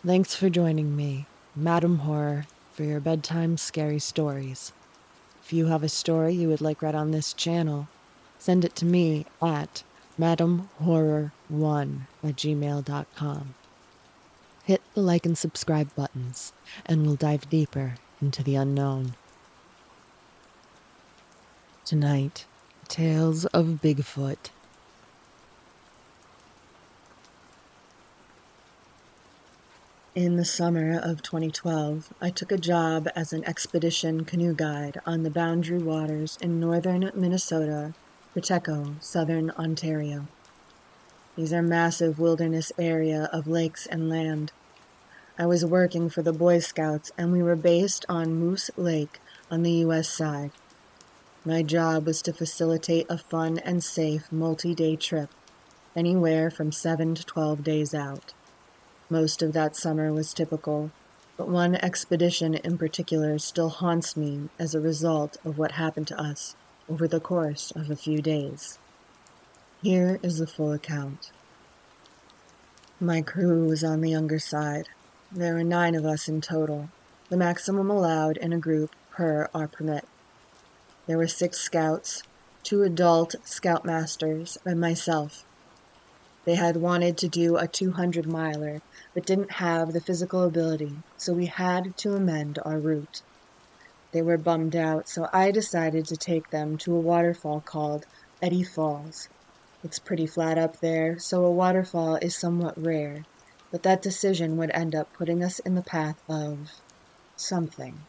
Thanks for joining me, Madam Horror, for your bedtime scary stories. If you have a story you would like read on this channel, send it to me at madamhorror1@gmail.com. Hit the like and subscribe buttons, and we'll dive deeper into the unknown. Tonight, Tales of Bigfoot. In the summer of 2012, I took a job as an expedition canoe guide on the Boundary Waters in northern Minnesota, Pacheco, southern Ontario. These are massive wilderness area of lakes and land. I was working for the Boy Scouts and we were based on Moose Lake on the U.S. side. My job was to facilitate a fun and safe multi-day trip, anywhere from 7 to 12 days out. Most of that summer was typical, but one expedition in particular still haunts me as a result of what happened to us over the course of a few days. Here is the full account. My crew was on the younger side. There were 9 of us in total, the maximum allowed in a group per our permit. There were 6 scouts, 2 adult scoutmasters, and myself. They had wanted to do a 200-miler, but didn't have the physical ability, so we had to amend our route. They were bummed out, so I decided to take them to a waterfall called Eddy Falls. It's pretty flat up there, so a waterfall is somewhat rare, but that decision would end up putting us in the path of something.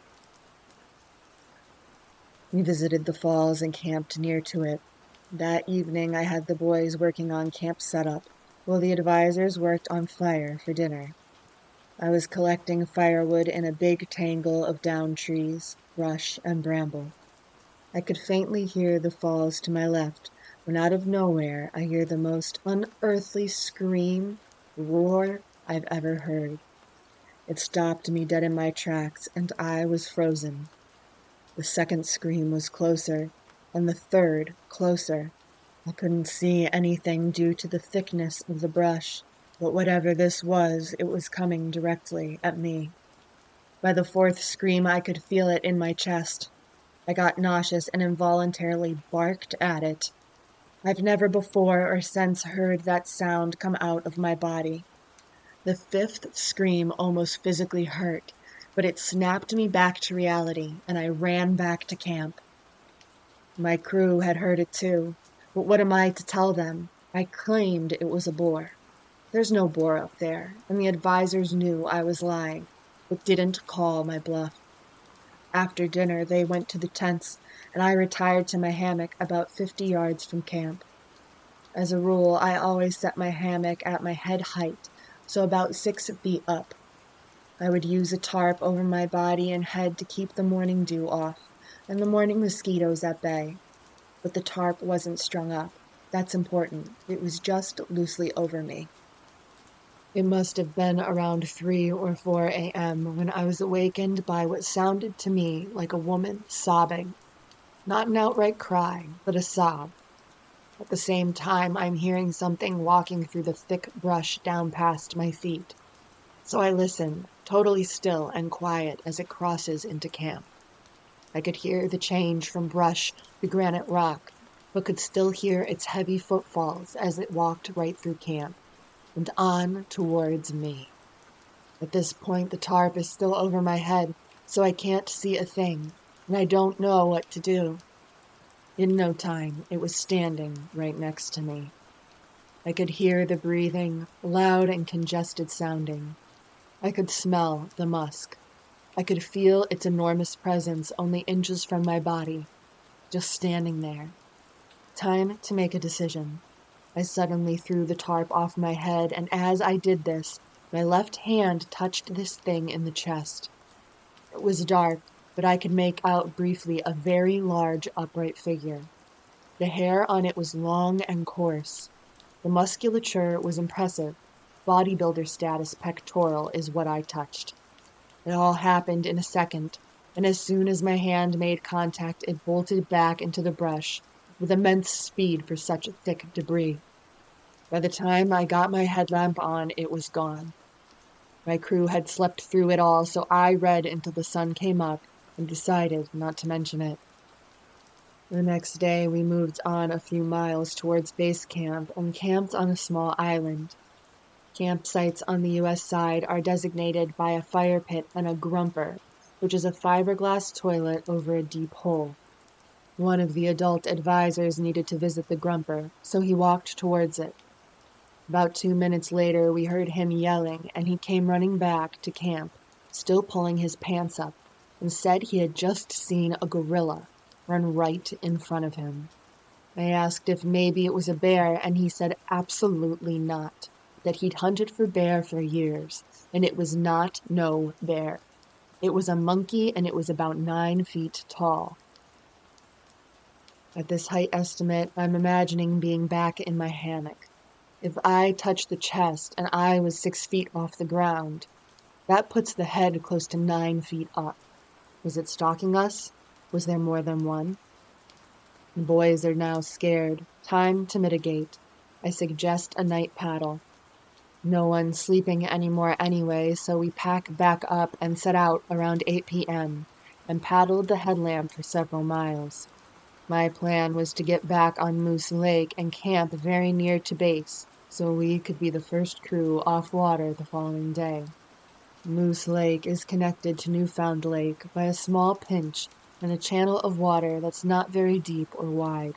We visited the falls and camped near to it. That evening I had the boys working on camp setup, while the advisors worked on fire for dinner. I was collecting firewood in a big tangle of downed trees, brush, and bramble. I could faintly hear the falls to my left, when out of nowhere I hear the most unearthly scream, roar I've ever heard. It stopped me dead in my tracks, and I was frozen. The second scream was closer, and the third closer. I couldn't see anything due to the thickness of the brush, but whatever this was, it was coming directly at me. By the fourth scream, I could feel it in my chest. I got nauseous and involuntarily barked at it. I've never before or since heard that sound come out of my body. The fifth scream almost physically hurt, but it snapped me back to reality, and I ran back to camp. My crew had heard it too, but what am I to tell them? I claimed it was a boar. There's no boar up there, and the advisors knew I was lying, but didn't call my bluff. After dinner, they went to the tents, and I retired to my hammock about 50 yards from camp. As a rule, I always set my hammock at my head height, so about 6 feet up. I would use a tarp over my body and head to keep the morning dew off, and the morning mosquitoes at bay. But the tarp wasn't strung up. That's important. It was just loosely over me. It must have been around 3 or 4 a.m. when I was awakened by what sounded to me like a woman sobbing. Not an outright cry, but a sob. At the same time, I'm hearing something walking through the thick brush down past my feet. So I listened, totally still and quiet as it crosses into camp. I could hear the change from brush to granite rock, but could still hear its heavy footfalls as it walked right through camp, and on towards me. At this point, the tarp is still over my head, so I can't see a thing, and I don't know what to do. In no time, it was standing right next to me. I could hear the breathing, loud and congested sounding. I could smell the musk. I could feel its enormous presence only inches from my body, just standing there. Time to make a decision. I suddenly threw the tarp off my head, and as I did this, my left hand touched this thing in the chest. It was dark, but I could make out briefly a very large upright figure. The hair on it was long and coarse. The musculature was impressive. Bodybuilder status pectoral is what I touched. It all happened in a second, and as soon as my hand made contact, it bolted back into the brush with immense speed for such thick debris. By the time I got my headlamp on, it was gone. My crew had slept through it all, so I read until the sun came up and decided not to mention it. The next day, we moved on a few miles towards base camp and camped on a small island. Campsites on the U.S. side are designated by a fire pit and a grumper, which is a fiberglass toilet over a deep hole. One of the adult advisors needed to visit the grumper, so he walked towards it. About 2 minutes later, we heard him yelling, and he came running back to camp, still pulling his pants up, and said he had just seen a gorilla run right in front of him. I asked if maybe it was a bear, and he said absolutely not, that he'd hunted for bear for years, and it was not no bear. It was a monkey, and it was about 9 feet tall. At this height estimate, I'm imagining being back in my hammock. If I touched the chest and I was 6 feet off the ground, that puts the head close to 9 feet up. Was it stalking us? Was there more than one? The boys are now scared. Time to mitigate. I suggest a night paddle. No one's sleeping anymore anyway, so we pack back up and set out around 8 p.m. and paddled the headland for several miles. My plan was to get back on Moose Lake and camp very near to base, so we could be the first crew off water the following day. Moose Lake is connected to Newfound Lake by a small pinch and a channel of water that's not very deep or wide.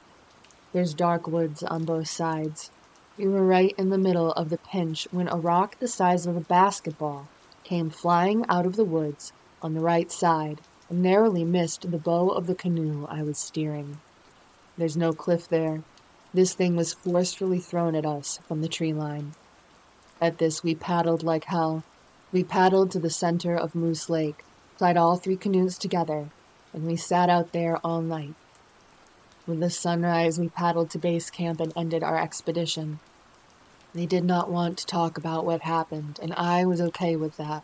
There's dark woods on both sides. We were right in the middle of the pinch when a rock the size of a basketball came flying out of the woods on the right side and narrowly missed the bow of the canoe I was steering. There's no cliff there. This thing was forcefully thrown at us from the tree line. At this, we paddled like hell. We paddled to the center of Moose Lake, tied all 3 canoes together, and we sat out there all night. With the sunrise, we paddled to base camp and ended our expedition. They did not want to talk about what happened, and I was okay with that.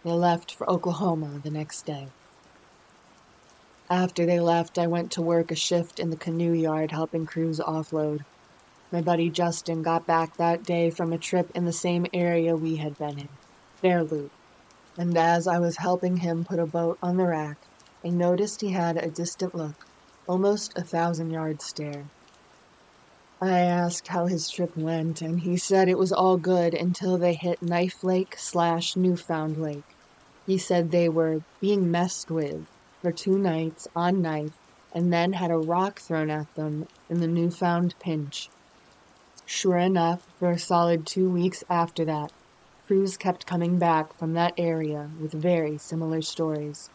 They left for Oklahoma the next day. After they left, I went to work a shift in the canoe yard helping crews offload. My buddy Justin got back that day from a trip in the same area we had been in, Fair Loop, and as I was helping him put a boat on the rack, I noticed he had a distant look, almost 1,000-yard stare. I asked how his trip went, and he said it was all good until they hit Knife Lake/Newfound Lake. He said they were being messed with for 2 nights on Knife, and then had a rock thrown at them in the Newfound pinch. Sure enough, for a solid 2 weeks after that, crews kept coming back from that area with very similar stories.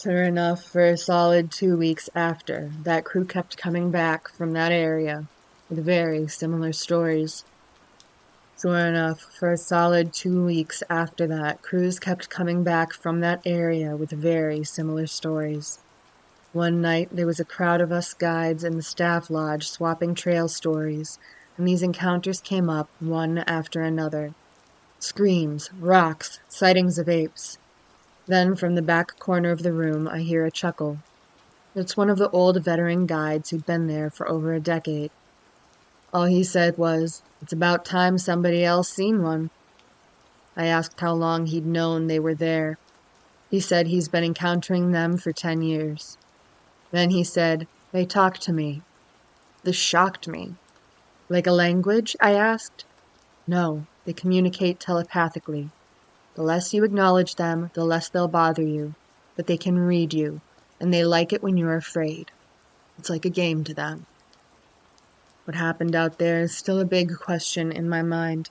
Sure enough, for a solid 2 weeks after, that crew kept coming back from that area with very similar stories. Sure enough, for a solid 2 weeks after that, crews kept coming back from that area with very similar stories. One night, there was a crowd of us guides in the staff lodge swapping trail stories, and these encounters came up one after another. Screams, rocks, sightings of apes. Then, from the back corner of the room, I hear a chuckle. It's one of the old veteran guides who'd been there for over a decade. All he said was, "It's about time somebody else seen one." I asked how long he'd known they were there. He said he's been encountering them for 10 years. Then he said, "They talk to me." This shocked me. "Like a language?" I asked. "No, they communicate telepathically. The less you acknowledge them, the less they'll bother you. But they can read you, and they like it when you're afraid. It's like a game to them." What happened out there is still a big question in my mind.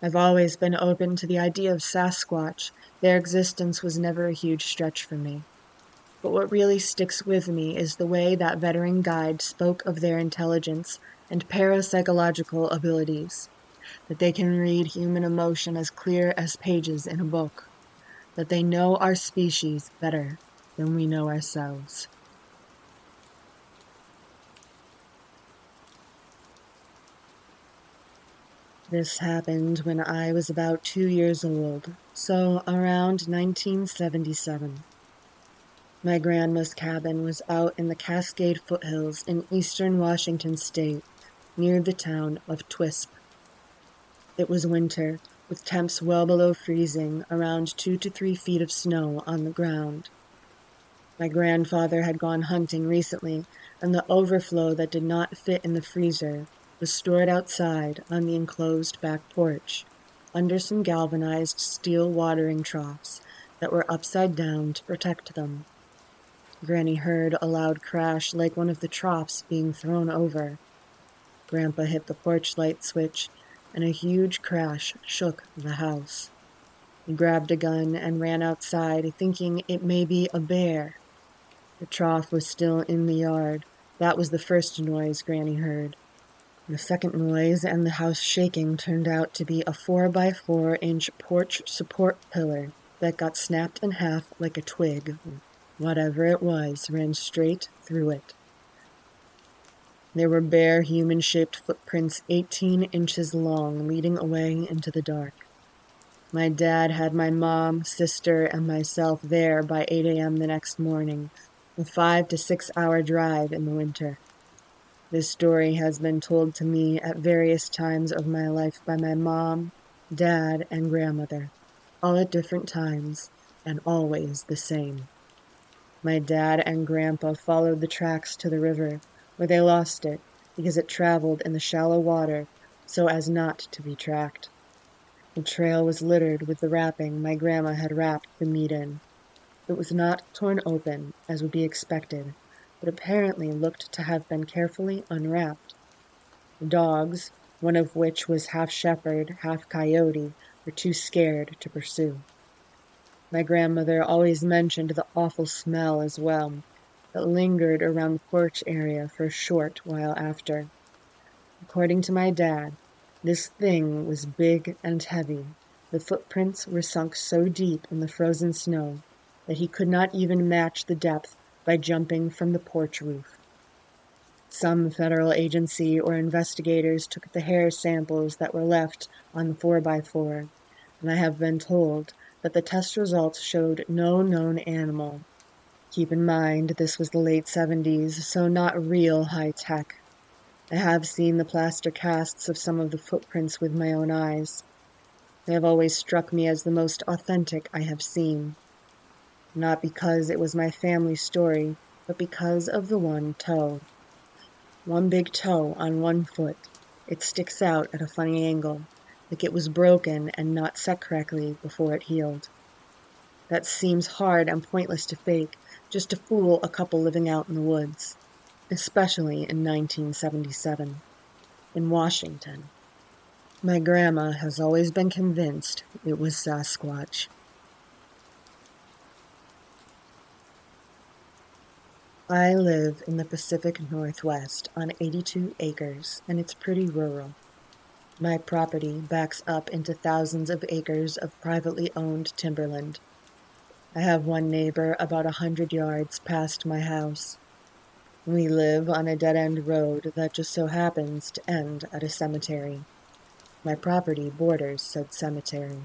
I've always been open to the idea of Sasquatch. Their existence was never a huge stretch for me. But what really sticks with me is the way that veteran guide spoke of their intelligence and parapsychological abilities. That they can read human emotion as clear as pages in a book. That they know our species better than we know ourselves. This happened when I was about 2 years old, so around 1977. My grandma's cabin was out in the Cascade foothills in eastern Washington state, near the town of Twisp. It was winter, with temps well below freezing, around 2 to 3 feet of snow on the ground. My grandfather had gone hunting recently, and the overflow that did not fit in the freezer was stored outside on the enclosed back porch, under some galvanized steel watering troughs that were upside down to protect them. Granny heard a loud crash like one of the troughs being thrown over. Grandpa hit the porch light switch, and a huge crash shook the house. He grabbed a gun and ran outside, thinking it may be a bear. The trough was still in the yard. That was the first noise Granny heard. The second noise and the house shaking turned out to be a 4 by 4 inch porch support pillar that got snapped in half like a twig. Whatever it was ran straight through it. There were bare human-shaped footprints 18 inches long leading away into the dark. My dad had my mom, sister, and myself there by 8 a.m. the next morning, a 5 to 6 hour drive in the winter. This story has been told to me at various times of my life by my mom, dad, and grandmother, all at different times, and always the same. My dad and grandpa followed the tracks to the river, where they lost it because it traveled in the shallow water so as not to be tracked. The trail was littered with the wrapping my grandma had wrapped the meat in. It was not torn open, as would be expected, but apparently looked to have been carefully unwrapped. The dogs, one of which was half shepherd, half coyote, were too scared to pursue. My grandmother always mentioned the awful smell as well, that lingered around the porch area for a short while after. According to my dad, this thing was big and heavy. The footprints were sunk so deep in the frozen snow that he could not even match the depth by jumping from the porch roof. Some federal agency or investigators took the hair samples that were left on the 4x4, and I have been told that the test results showed no known animal. Keep in mind this was the late 70s, so not real high tech. I have seen the plaster casts of some of the footprints with my own eyes. They have always struck me as the most authentic I have seen. Not because it was my family story, but because of the one toe. One big toe on one foot. It sticks out at a funny angle, like it was broken and not set correctly before it healed. That seems hard and pointless to fake, just to fool a couple living out in the woods, especially in 1977, in Washington. My grandma has always been convinced it was Sasquatch. I live in the Pacific Northwest on 82 acres, and it's pretty rural. My property backs up into thousands of acres of privately owned timberland. I have one neighbor about 100 yards past my house. We live on a dead-end road that just so happens to end at a cemetery. My property borders said cemetery.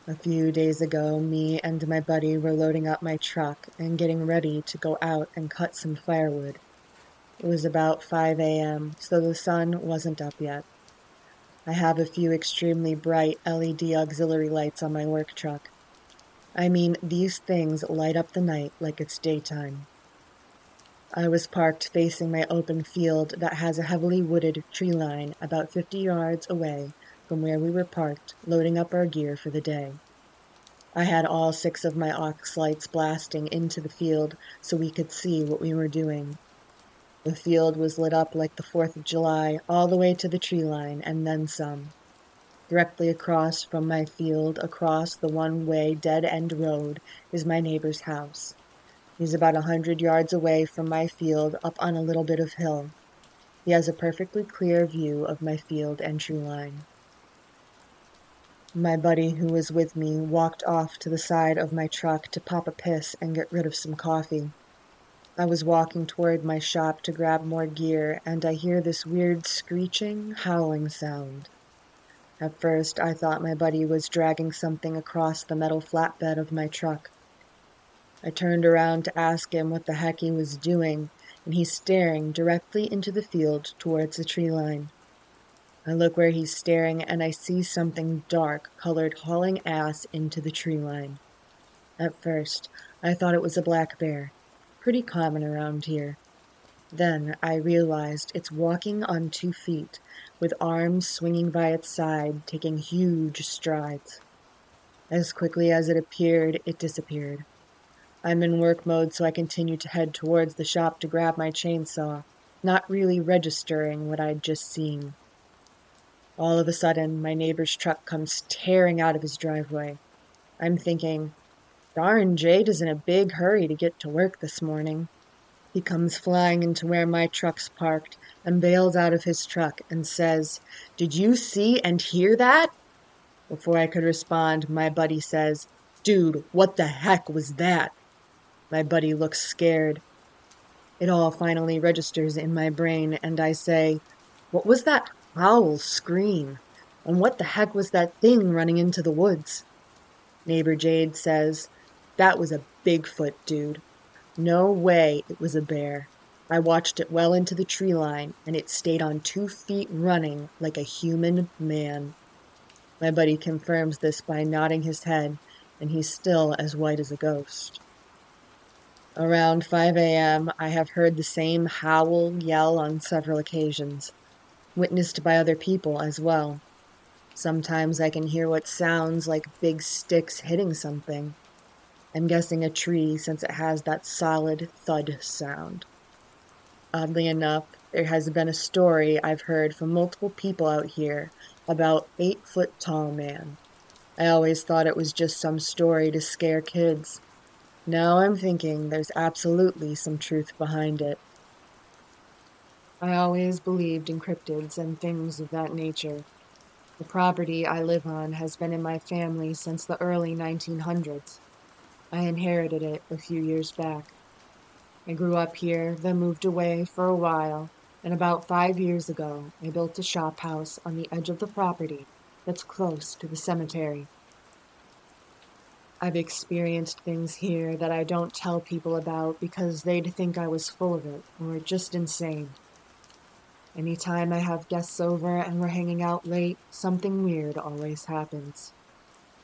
A few days ago, me and my buddy were loading up my truck and getting ready to go out and cut some firewood. It was about 5 a.m., so the sun wasn't up yet. I have a few extremely bright LED auxiliary lights on my work truck. I mean, these things light up the night like it's daytime. I was parked facing my open field that has a heavily wooded tree line about 50 yards away from where we were parked, loading up our gear for the day. I had all 6 of my aux lights blasting into the field so we could see what we were doing. The field was lit up like the 4th of July all the way to the tree line and then some. Directly across from my field, across the one-way dead-end road, is my neighbor's house. He's about 100 yards away from my field up on a little bit of hill. He has a perfectly clear view of my field and tree line. My buddy who was with me walked off to the side of my truck to pop a piss and get rid of some coffee. I was walking toward my shop to grab more gear, and I hear this weird screeching, howling sound. At first, I thought my buddy was dragging something across the metal flatbed of my truck. I turned around to ask him what the heck he was doing, and he's staring directly into the field towards the tree line. I look where he's staring and I see something dark colored hauling ass into the tree line. At first, I thought it was a black bear, pretty common around here. Then I realized it's walking on 2 feet, with arms swinging by its side, taking huge strides. As quickly as it appeared, it disappeared. I'm in work mode, so I continue to head towards the shop to grab my chainsaw, not really registering what I'd just seen. All of a sudden, my neighbor's truck comes tearing out of his driveway. I'm thinking, darn, Jade is in a big hurry to get to work this morning. He comes flying into where my truck's parked and bails out of his truck and says, "Did you see and hear that?" Before I could respond, my buddy says, "Dude, what the heck was that?" My buddy looks scared. It all finally registers in my brain, and I say, "What was that howl scream? And what the heck was that thing running into the woods?" Neighbor Jade says, "That was a Bigfoot, dude. No way it was a bear. I watched it well into the tree line, and it stayed on 2 feet running like a human man." My buddy confirms this by nodding his head, and he's still as white as a ghost. Around 5 a.m., I have heard the same howl yell on several occasions, witnessed by other people as well. Sometimes I can hear what sounds like big sticks hitting something. I'm guessing a tree since it has that solid thud sound. Oddly enough, there has been a story I've heard from multiple people out here about 8 foot tall man. I always thought it was just some story to scare kids. Now I'm thinking there's absolutely some truth behind it. I always believed in cryptids and things of that nature. The property I live on has been in my family since the early 1900s. I inherited it a few years back. I grew up here, then moved away for a while, and about 5 years ago, I built a shop house on the edge of the property that's close to the cemetery. I've experienced things here that I don't tell people about because they'd think I was full of it or just insane. Anytime I have guests over and we're hanging out late, something weird always happens.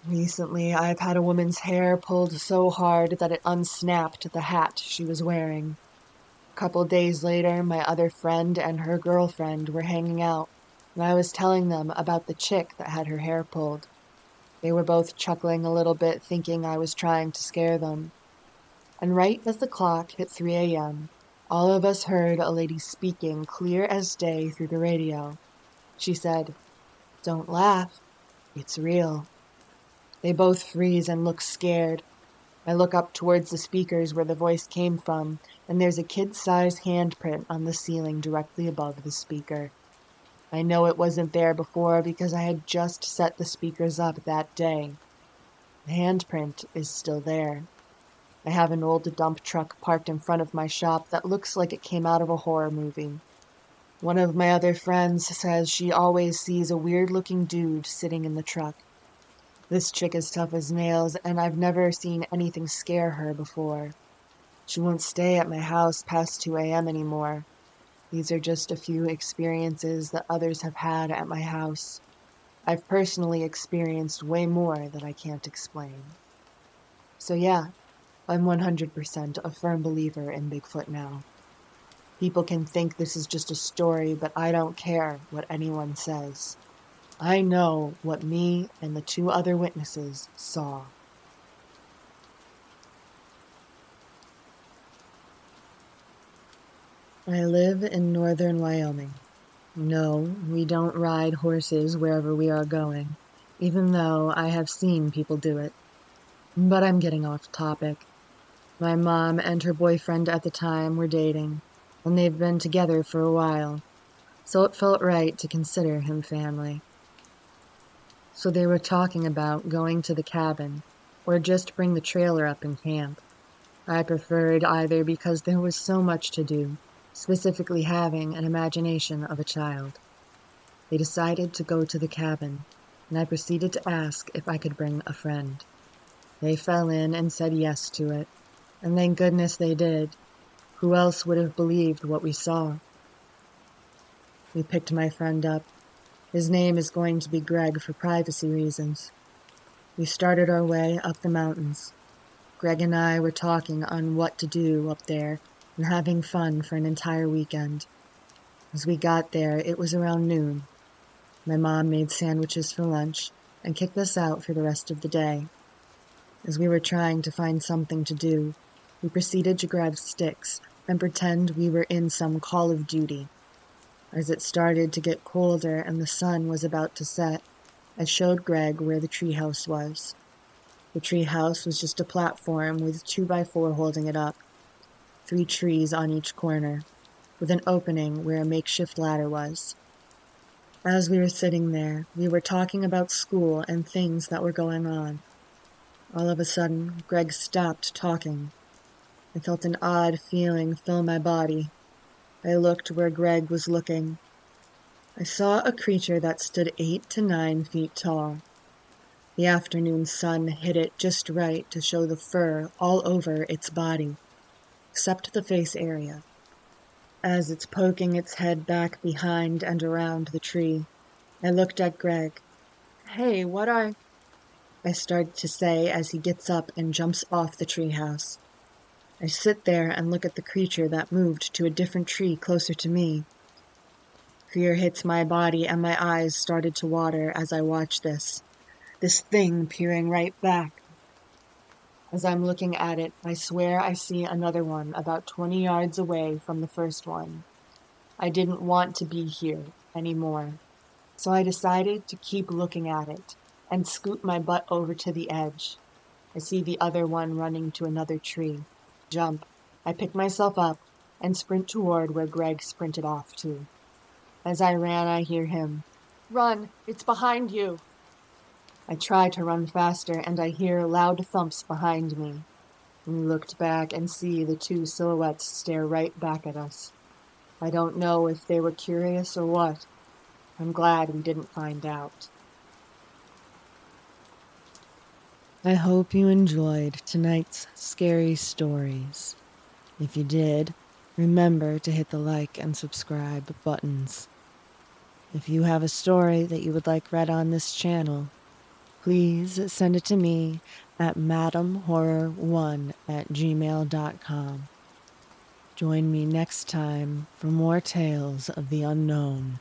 Recently, I've had a woman's hair pulled so hard that it unsnapped the hat she was wearing. A couple days later, my other friend and her girlfriend were hanging out, and I was telling them about the chick that had her hair pulled. They were both chuckling a little bit, thinking I was trying to scare them. And right as the clock hit 3 a.m., all of us heard a lady speaking clear as day through the radio. She said, "Don't laugh. It's real." They both freeze and look scared. I look up towards the speakers where the voice came from, and there's a kid-sized handprint on the ceiling directly above the speaker. I know it wasn't there before because I had just set the speakers up that day. The handprint is still there. I have an old dump truck parked in front of my shop that looks like it came out of a horror movie. One of my other friends says she always sees a weird-looking dude sitting in the truck. This chick is tough as nails, and I've never seen anything scare her before. She won't stay at my house past 2 a.m. anymore. These are just a few experiences that others have had at my house. I've personally experienced way more that I can't explain. So yeah, I'm 100% a firm believer in Bigfoot now. People can think this is just a story, but I don't care what anyone says. I know what me and the 2 other witnesses saw. I live in northern Wyoming. No, we don't ride horses wherever we are going, even though I have seen people do it. But I'm getting off topic. My mom and her boyfriend at the time were dating, and they've been together for a while, so it felt right to consider him family. So they were talking about going to the cabin, or just bring the trailer up and camp. I preferred either because there was so much to do, specifically having an imagination of a child. They decided to go to the cabin, and I proceeded to ask if I could bring a friend. They fell in and said yes to it, and thank goodness they did. Who else would have believed what we saw? We picked my friend up. His name is going to be Greg for privacy reasons. We started our way up the mountains. Greg and I were talking on what to do up there and having fun for an entire weekend. As we got there, it was around noon. My mom made sandwiches for lunch and kicked us out for the rest of the day. As we were trying to find something to do, we proceeded to grab sticks and pretend we were in some Call of Duty. As it started to get colder and the sun was about to set, I showed Greg where the treehouse was. The treehouse was just a platform with a 2x4 holding it up, 3 trees on each corner, with an opening where a makeshift ladder was. As we were sitting there, we were talking about school and things that were going on. All of a sudden, Greg stopped talking. I felt an odd feeling fill my body. I looked where Greg was looking. I saw a creature that stood 8 to 9 feet tall. The afternoon sun hit it just right to show the fur all over its body, except the face area. As it's poking its head back behind and around the tree, I looked at Greg. "Hey, I start to say as he gets up and jumps off the treehouse. I sit there and look at the creature that moved to a different tree closer to me. Fear hits my body and my eyes started to water as I watched this thing peering right back. As I'm looking at it, I swear I see another one about 20 yards away from the first one. I didn't want to be here anymore, so I decided to keep looking at it and scoot my butt over to the edge. I see the other one running to another tree. Jump. I pick myself up and sprint toward where Greg sprinted off to. As I ran, I hear him. "Run! It's behind you!" I try to run faster and I hear loud thumps behind me. We looked back and see the 2 silhouettes stare right back at us. I don't know if they were curious or what. I'm glad we didn't find out. I hope you enjoyed tonight's scary stories. If you did, remember to hit the like and subscribe buttons. If you have a story that you would like read on this channel, please send it to me at madamhorror1@gmail.com. Join me next time for more tales of the unknown.